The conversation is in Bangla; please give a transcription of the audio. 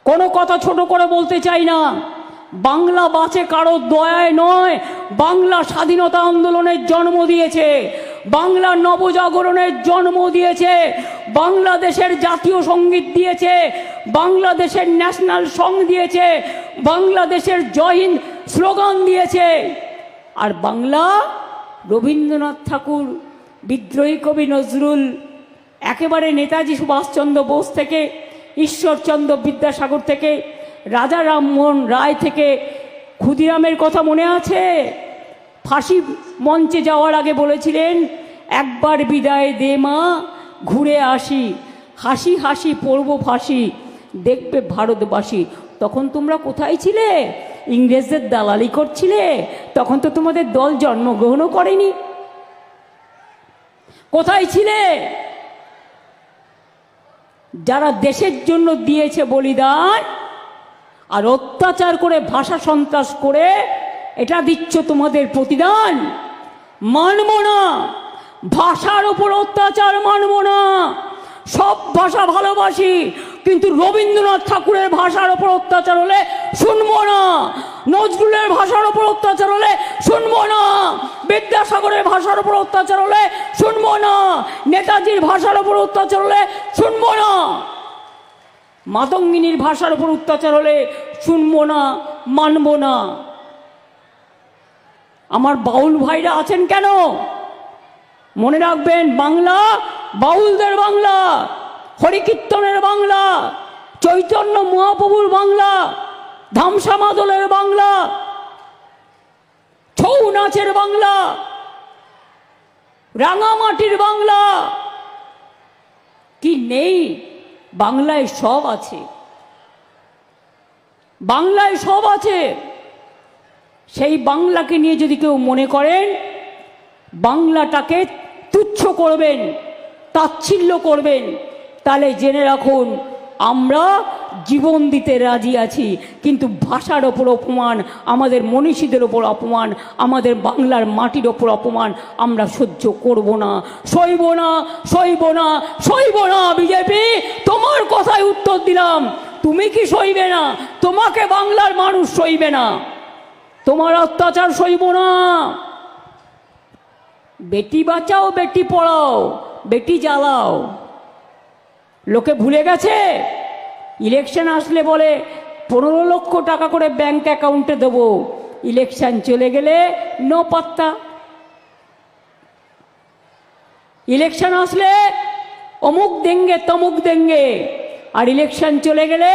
কোনো কথা ছোট করে বলতে চাই না। বাংলা বাঁচে কারোর দয়ায় নয়, বাংলা স্বাধীনতা আন্দোলনের জন্ম দিয়েছে, বাংলা নবজাগরণের জন্ম দিয়েছে, বাংলাদেশের জাতীয় সঙ্গীত দিয়েছে, বাংলাদেশের ন্যাশনাল সং দিয়েছে, বাংলাদেশের জয় হিন্দ স্লোগান দিয়েছে। আর বাংলা রবীন্দ্রনাথ ঠাকুর, বিদ্রোহী কবি নজরুল, একেবারে নেতাজি সুভাষচন্দ্র বোস থেকে, ঈশ্বরচন্দ্র বিদ্যাসাগর থেকে, রাজা রামমোহন রায় থেকে, ক্ষুদিরামের কথা মনে আছে? ফাঁসি মঞ্চে যাওয়ার আগে বলেছিলেন, একবার বিদায় দে মা, ঘুরে আসি, হাসি হাসি পড়ব ফাঁসি, দেখবে ভারতবাসী। তখন তোমরা কোথায় ছিলে? ইংরেজদের দালালি করছিলে? তখন তো তোমাদের দল জন্মগ্রহণও করেনি। কোথায় ছিলে? যারা দেশের জন্য দিয়েছে বলিদান, আর অত্যাচার করে ভাষা সন্ত্রাস করে এটা দিচ্ছ তোমাদের প্রতিদান। মানব না, ভাষার উপর অত্যাচার মানব না। সব ভাষা ভালোবাসি, কিন্তু রবীন্দ্রনাথ ঠাকুরের ভাষার উপর অত্যাচার হলে শুনবো না, নজরুলের ভাষার উপর অত্যাচার হলে শুনবো না, বিদ্যাসাগরের ভাষার উপর অত্যাচার হলে শুনবো না, নেতাজির ভাষার উপর অত্যাচার হলে শুনবো না, মাতঙ্গিনীর ভাষার উপর অত্যাচার হলে শুনবো না, মানব না। আমার বাউল ভাইরা আছেন কেন? মনে রাখবেন, বাংলা বাউলদের বাংলা, হরিকীর্তনের বাংলা, চৈতন্য মহাপ্রভুর বাংলা, ধামসা মাদলের বাংলা, ছৌ নাচের বাংলা, রাঙামাটির বাংলা। কি নেই? বাংলায় সব আছে, বাংলায় সব আছে। সেই বাংলাকে নিয়ে যদি কেউ মনে করেন বাংলাটাকে তুচ্ছ করবেন, তাচ্ছিল্য করবেন, তাহলে জেনে রাখুন আমরা জীবন দিতে রাজি আছি, কিন্তু ভাষার ওপর অপমান, আমাদের মনীষীদের ওপর অপমান, আমাদের বাংলার মাটির ওপর অপমান আমরা সহ্য করব না, সইব না, সইব না, সইব না। বিজেপি, তোমার কথায় উত্তর দিলাম, তুমি কি সইবে না? তোমাকে বাংলার মানুষ সইবে না, তোমার অত্যাচার সইব না। বেটি বাঁচাও, বেটি পড়াও, বেটি জ্বালাও। লোকে ভুলে গেছে। ইলেকশন আসলে বলে 15 লক্ষ টাকা করে ব্যাংক অ্যাকাউন্টে দেবো, ইলেকশন চলে গেলে নো পাত্তা। ইলেকশন আসলে অমুক দেঙ্গে তমুক দেঙ্গে, আর ইলেকশন চলে গেলে